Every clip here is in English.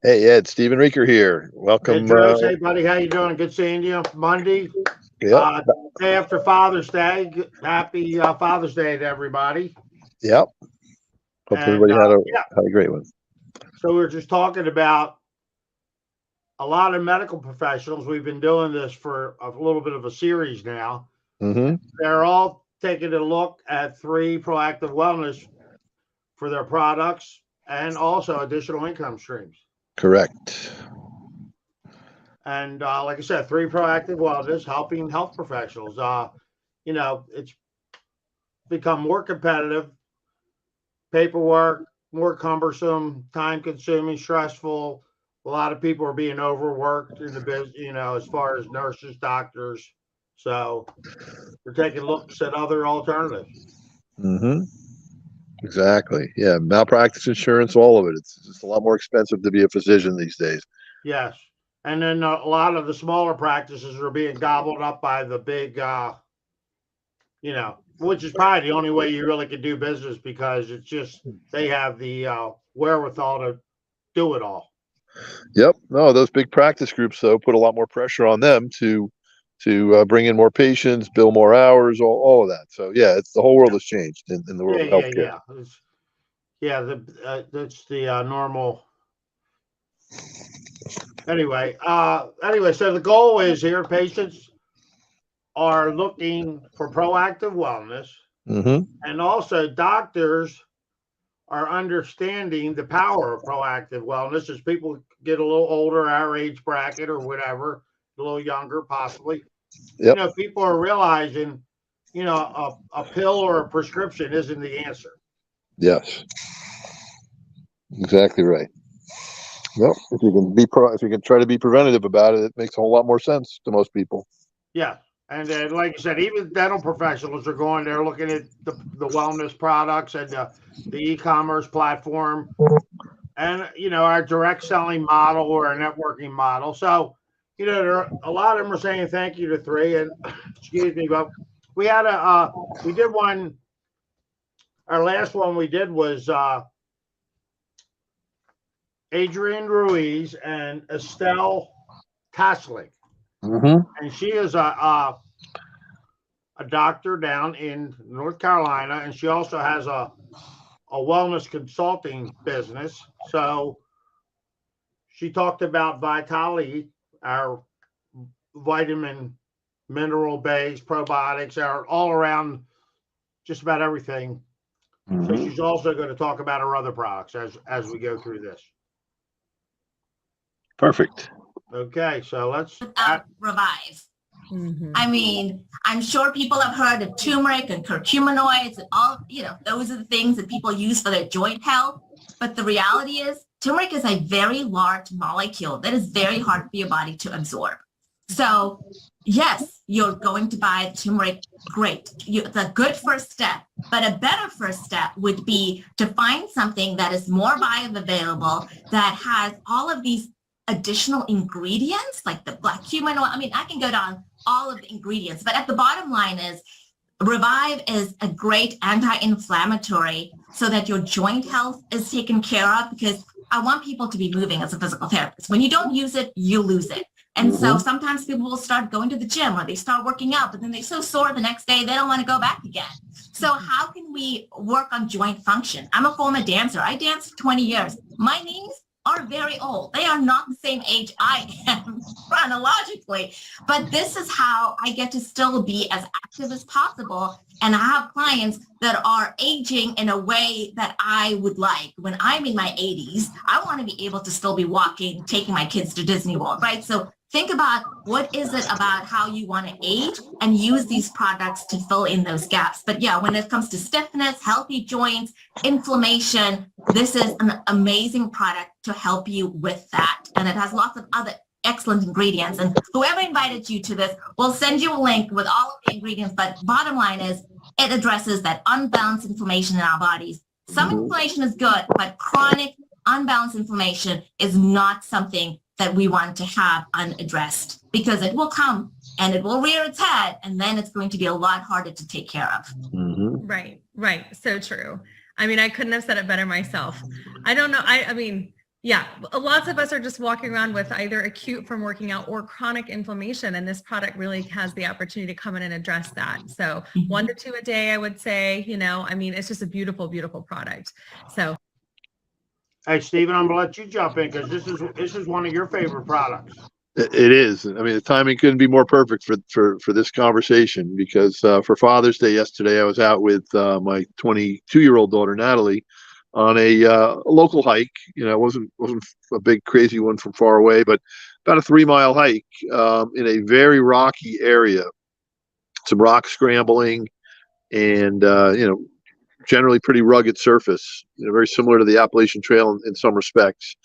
Hey Ed, Stephen Reeker here. Hey, Welcome. Joe. Hey, buddy. How you doing? Good seeing you. Monday, Yep, day after Father's Day. Happy Father's Day to everybody. yep. Hope And everybody yeah, had a great one. so we are just talking about a lot of medical professionals. We've been doing this for a little bit of a series now. Mm-hmm. They're all taking a look at 3 proactive wellness for their products and also additional income streams. Correct. And like I said, 3 proactive wellness helping health professionals. It's become more competitive, paperwork, more cumbersome, time consuming, stressful. A lot of people are being overworked in the business, as far as nurses, doctors. So we're taking looks at other alternatives. Mm-hmm. Exactly. Yeah, malpractice insurance, all of it. It's just a lot more expensive to be a physician these days. Yes. And then a lot of the smaller practices are being gobbled up by the big, which is probably the only way you really can do business because it's just they have the wherewithal to do it all. Yep. No, those big practice groups though put a lot more pressure on them to bring in more patients, bill more hours, all of that. So yeah, it's the whole world has changed in the world of healthcare. That's the normal. Anyway, so the goal is here patients are looking for proactive wellness, Mm-hmm. and also doctors are understanding the power of proactive wellness as people get a little older, our age bracket or whatever, a little younger possibly. Yep. People are realizing, a pill or a prescription isn't the answer. Yes. Exactly right. Well, if you can try to be preventative about it, it makes a whole lot more sense to most people. Yeah. And then, like I said, even dental professionals are going there looking at the wellness products and the e-commerce platform and, our direct selling model or a networking model. So, a lot of them are saying thank you to 3. And excuse me, but we had we did one. Our last one we did was Adrienne Ruiz and Estelle Kaslik. Mm-hmm. And she is a doctor down in North Carolina, and she also has a wellness consulting business. So she talked about Vitality, our vitamin, mineral based probiotics, are all around just about everything. So Mm-hmm. she's also going to talk about her other products as we go through this. Perfect. Okay, so let's Revive. Mm-hmm. I mean, I'm sure people have heard of turmeric and curcuminoids and all, those are the things that people use for their joint health. But the reality is turmeric is a very large molecule that is very hard for your body to absorb. So yes, you're going to buy turmeric. Great. It's a good first step, but a better first step would be to find something that is more bioavailable, that has all of these additional ingredients like the black cumin oil. I mean, I can go down all of the ingredients, but at the bottom line is Revive is a great anti-inflammatory so that your joint health is taken care of, because I want people to be moving as a physical therapist. When you don't use it, you lose it. And so sometimes people will start going to the gym or they start working out, but then they're so sore the next day, they don't want to go back again. So how can we work on joint function? I'm a former dancer. I danced for 20 years. My knees are very old. They are not the same age I am chronologically, but this is how I get to still be as active as possible. And I have clients that are aging in a way that I would like. When I'm in my 80s, I want to be able to still be walking, taking my kids to Disney World, right? So think about what is it about how you want to age and use these products to fill in those gaps. But yeah, when it comes to stiffness, healthy joints, inflammation, this is an amazing product to help you with that. And it has lots of other excellent ingredients. And whoever invited you to this will send you a link with all of the ingredients. But bottom line is it addresses that unbalanced inflammation in our bodies. Some inflammation is good, but chronic unbalanced inflammation is not something that we want to have unaddressed, because it will come and it will rear its head, and then it's going to be a lot harder to take care of. Right. So true. I mean, I couldn't have said it better myself. I don't know. I mean, Yeah, lots of us are just walking around with either acute from working out or chronic inflammation, and this product really has the opportunity to come in and address that. So 1 to 2 a day, I would say, I mean, it's just a beautiful, beautiful product. So. Hey, Stephen, I'm gonna let you jump in because this is one of your favorite products. It is. I mean, the timing couldn't be more perfect for this conversation because for Father's Day yesterday, I was out with my 22-year-old daughter Natalie on a local hike. It wasn't a big crazy one from far away, but about a 3-mile hike in a very rocky area. Some rock scrambling, and generally pretty rugged surface. Very similar to the Appalachian Trail in some respects.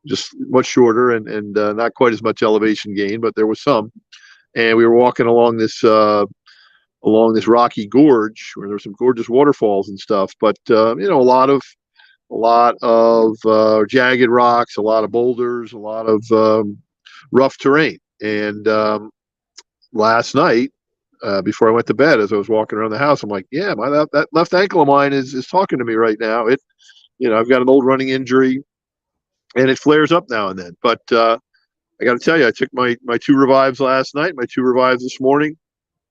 Just much shorter and not quite as much elevation gain, but there was some. And we were walking along this rocky gorge where there were some gorgeous waterfalls and stuff. But a lot of jagged rocks, a lot of boulders, a lot of rough terrain. And last night, before I went to bed, as I was walking around the house, I'm like, yeah, that left ankle of mine is talking to me right now. I've got an old running injury. And it flares up now and then. But I got to tell you, I took my 2 revives last night, my 2 revives this morning.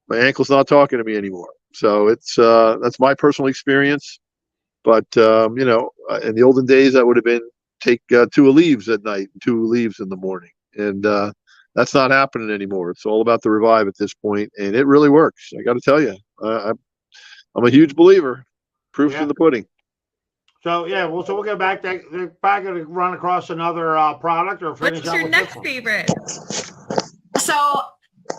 My ankle's not talking to me anymore. So that's my personal experience. But in the olden days, that would have been take 2 Aleve at night and 2 Aleve in the morning, and that's not happening anymore. It's all about the revive at this point, and it really works. I got to tell you, I'm a huge believer. Proof's in the pudding. So so we'll get back to run across another product or finish. What's your next favorite? So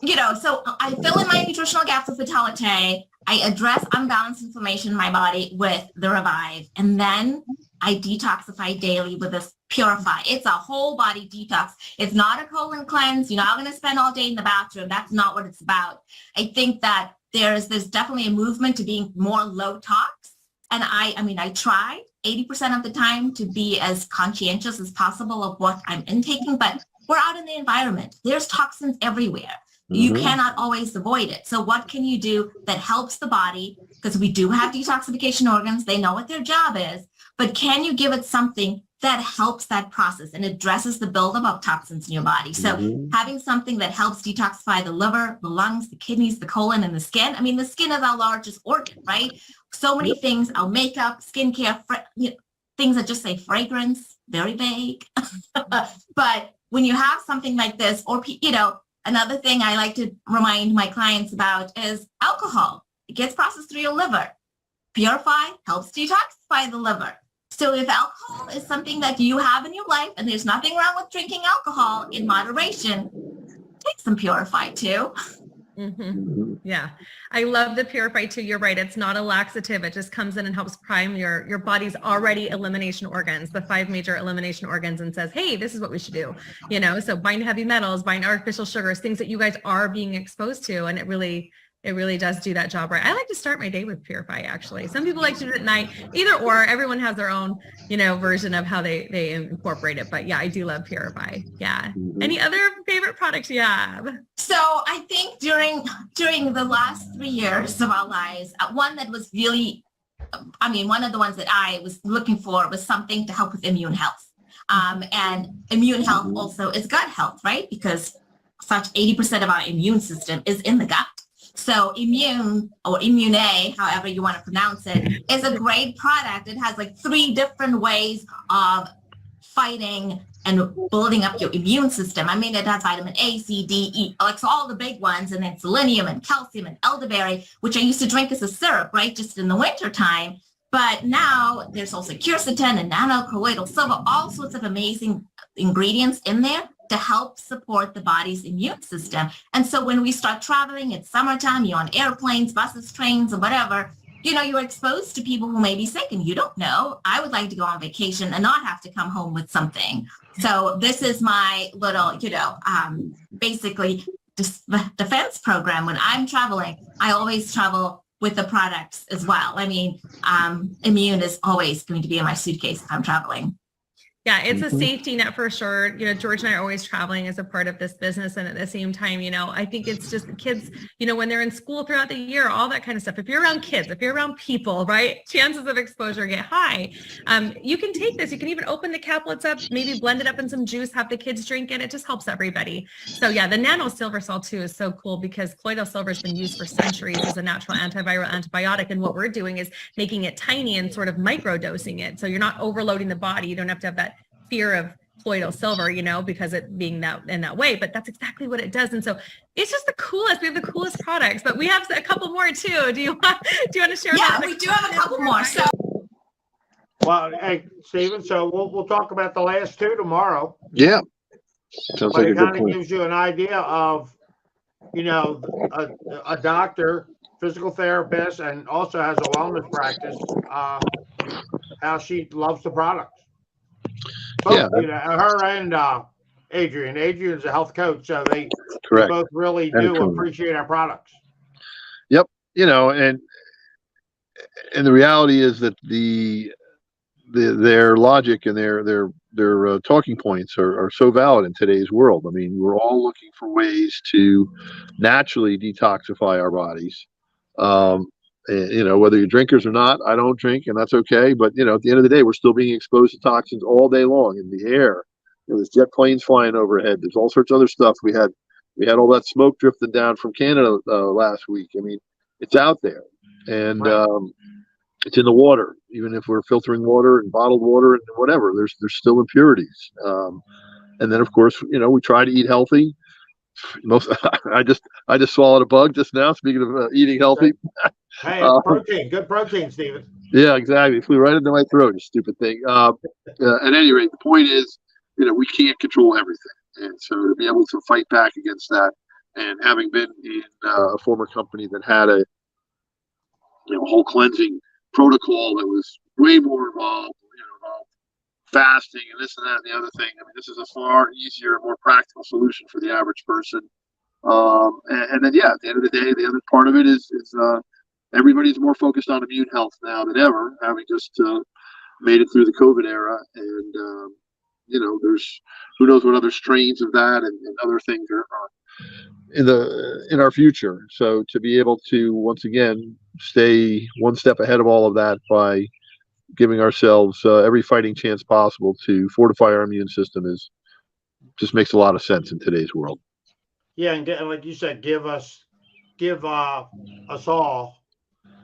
I fill in my nutritional gaps with Vitality. I address unbalanced inflammation in my body with the Revive, and then I detoxify daily with this Purify. It's a whole body detox. It's not a colon cleanse. You're not going to spend all day in the bathroom. That's not what it's about. I think that there's definitely a movement to being more low tox. And I try 80% of the time to be as conscientious as possible of what I'm intaking, but we're out in the environment. There's toxins everywhere. You cannot always avoid it. So what can you do that helps the body? Because we do have detoxification organs. They know what their job is, but can you give it something that helps that process and addresses the buildup of toxins in your body? So having something that helps detoxify the liver, the lungs, the kidneys, the colon, and the skin. I mean, the skin is our largest organ, right? So many things, our makeup, skincare, things that just say fragrance, very vague. But when you have something like this, or, another thing I like to remind my clients about is alcohol. It gets processed through your liver. Purify helps detoxify the liver. So if alcohol is something that you have in your life, and there's nothing wrong with drinking alcohol in moderation, take some Purify too. Yeah, I love the Purify too. You're right. It's not a laxative. It just comes in and helps prime your body's already elimination organs, the 5 major elimination organs, and says, hey, this is what we should do. So bind heavy metals, bind artificial sugars, things that you guys are being exposed to. And it really does do that job right. I like to start my day with Purify, actually. Some people like to do it at night, either or. Everyone has their own, version of how they incorporate it. But yeah, I do love Purify. Yeah. Any other favorite products you have? So I think during the last 3 years of our lives, one that was really, one of the ones that I was looking for was something to help with immune health. And immune health also is gut health, right? Because such 80% of our immune system is in the gut. So Immune, or Immune, however you want to pronounce it, is a great product. It has like 3 different ways of fighting and building up your immune system. It has vitamin A, C, D, E, like so all the big ones, and then selenium and calcium and elderberry, which I used to drink as a syrup, right, just in the winter time. But now there's also quercetin and nanocolloidal silver, all sorts of amazing ingredients in there to help support the body's immune system. And so when we start traveling, it's summertime, you're on airplanes, buses, trains, or whatever, you're exposed to people who may be sick and you don't know. I would like to go on vacation and not have to come home with something. So this is my little, basically defense program. When I'm traveling, I always travel with the products as well. Immune is always going to be in my suitcase if I'm traveling. Yeah, it's a Mhm. safety net for sure. George and I are always traveling as a part of this business. And at the same time, I think it's just the kids, when they're in school throughout the year, all that kind of stuff. If you're around kids, if you're around people, right, chances of exposure get high. You can take this. You can even open the caplets up, maybe blend it up in some juice, have the kids drink it. It just helps everybody. So yeah, the nano silver salt too is so cool because colloidal silver has been used for centuries as a natural antiviral antibiotic. And what we're doing is making it tiny and sort of micro dosing it. So you're not overloading the body. You don't have to have that fear of colloidal silver, because it being that in that way, but that's exactly what it does. And so it's just the coolest. We have the coolest products, but we have a couple more too. Do you want to share? Yeah, we do have a couple more. So, well, hey, Stephen, so we'll talk about the last two tomorrow. Yeah. Sounds But like a it good kind of point. gives you an idea of, a doctor, physical therapist, and also has a wellness practice, how she loves the products. Yeah, Both, her and Adrian. Adrian's a health coach, so they correct. both really And a do trainer. appreciate our products. Yep. And the reality is that their logic and their talking points are so valid in today's world. I mean, we're all looking for ways to naturally detoxify our bodies. And, whether you're drinkers or not, I don't drink, and that's okay. But at the end of the day, we're still being exposed to toxins all day long in the air. There's jet planes flying overhead. There's all sorts of other stuff. We had all that smoke drifting down from Canada last week. I mean, it's out there, and Right. it's in the water. Even if we're filtering water and bottled water and whatever, there's still impurities. And then, of course, we try to eat healthy. Most I just swallowed a bug just now. Speaking of eating healthy, Hey, it's protein, good protein, Stephen. yeah, exactly. It flew right into my throat. You stupid thing. At any rate, the point is, we can't control everything, and so to be able to fight back against that, and having been in a former company that had a whole cleansing protocol that was way more involved, involved fasting and this and that and the other thing. I mean, this is a far easier, more practical solution for the average person. And then, yeah, at the end of the day, the other part of it is everybody's more focused on immune health now than ever, having just made it through the COVID era. And, there's who knows what other strains of that and other things are in our future. So to be able to, once again, stay one step ahead of all of that by giving ourselves every fighting chance possible to fortify our immune system just makes a lot of sense in today's world. Yeah, and like you said, give us all.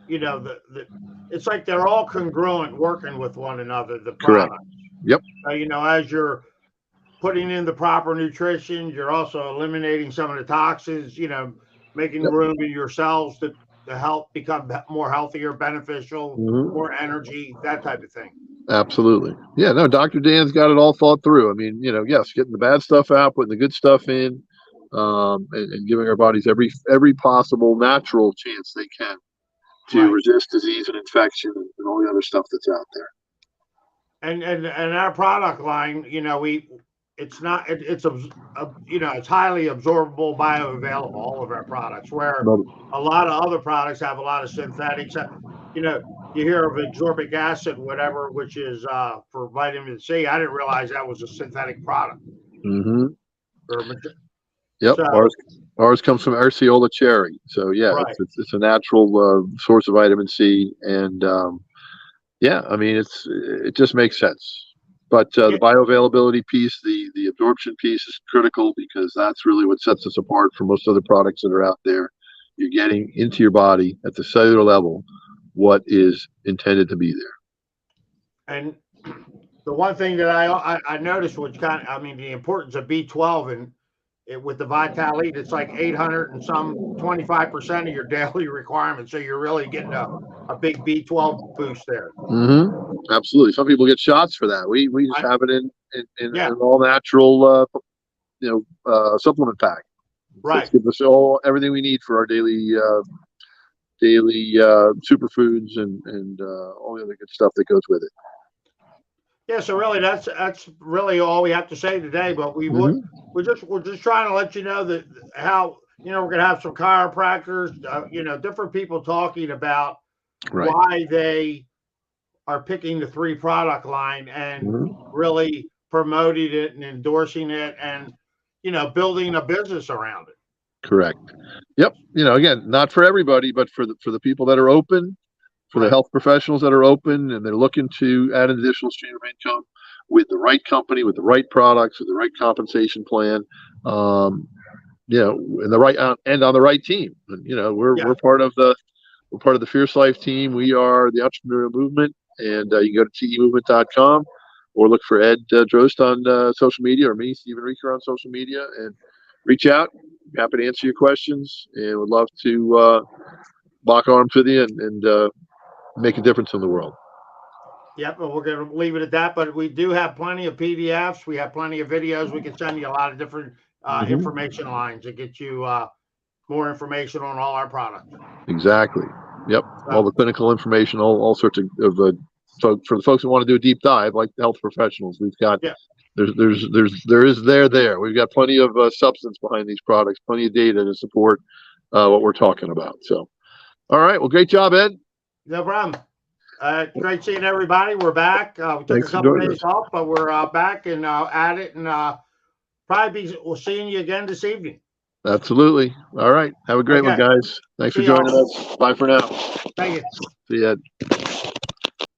It's like they're all congruent, working with one another. The Correct. products. Yep. As you're putting in the proper nutrition, you're also eliminating some of the toxins. Making Yep. room in your cells to help become more healthier, beneficial, Mhm. more energy, that type of thing. Absolutely. Yeah, no, Dr. Dan's got it all thought through. I mean, yes, getting the bad stuff out, putting the good stuff in, and giving our bodies every possible natural chance they can to Right. resist disease and infection and all the other stuff that's out there. And our product line, it's highly absorbable, bioavailable, all of our products, where a lot of other products have a lot of synthetics. You hear of ascorbic acid, whatever, which is for vitamin C. I didn't realize that was a synthetic product. Mm-hmm. Yep. So, ours comes from Arceola cherry. So yeah, right. it's a natural source of vitamin C, and yeah, I mean it just makes sense. But the bioavailability piece, the absorption piece is critical because that's really what sets us apart from most other products that are out there. You're getting into your body at the cellular level what is intended to be there. And the one thing that I noticed, which the importance of B12 and with the Vitalite, it's like 800 and some 25% of your daily requirement. So you're really getting a big B12 boost there. Mm-hmm. Absolutely. Some people get shots for that. We just have it in an all natural, supplement pack. Right. It gives us everything we need for our daily superfoods and all the other good stuff that goes with it. Yeah, so really that's really all we have to say today. But we're just trying to let you know that how we're gonna have some chiropractors, different people talking about why they are picking the 3 product line and Mhm. really promoting it and endorsing it and, building a business around it. Correct. Yep. Again, not for everybody, but for the people that are open, for the Right. health professionals that are open and they're looking to add an additional stream of income with the right company, with the right products, with the right compensation plan, and the right and on the right team. And, we're Yeah. we're part of the Fierce Life team. We are the entrepreneurial movement, and you can go to temovement.com or look for Ed Drost on social media, or me, Stephen Reeker, on social media, and reach out. Happy to answer your questions, and would love to lock arms with you and make a difference in the world. Yep, but we're going to leave it at that. But we do have plenty of PDFs. We have plenty of videos. We can send you a lot of different information lines to get you more information on all our products. Exactly. Yep. All the clinical information, all sorts of for the folks who want to do a deep dive, like the health professionals, we've got. Yeah. There. We've got plenty of substance behind these products, plenty of data to support what we're talking about. So, all right. Well, great job, Ed. No problem. Great seeing everybody. We're back. We took Thanks a for couple joining days us. off, but we're back and at it, and we'll seeing you again this evening. Absolutely. All right. Have a great one, guys. Thanks for See joining y'all. us. Bye for now. Thank you. See you, Ed.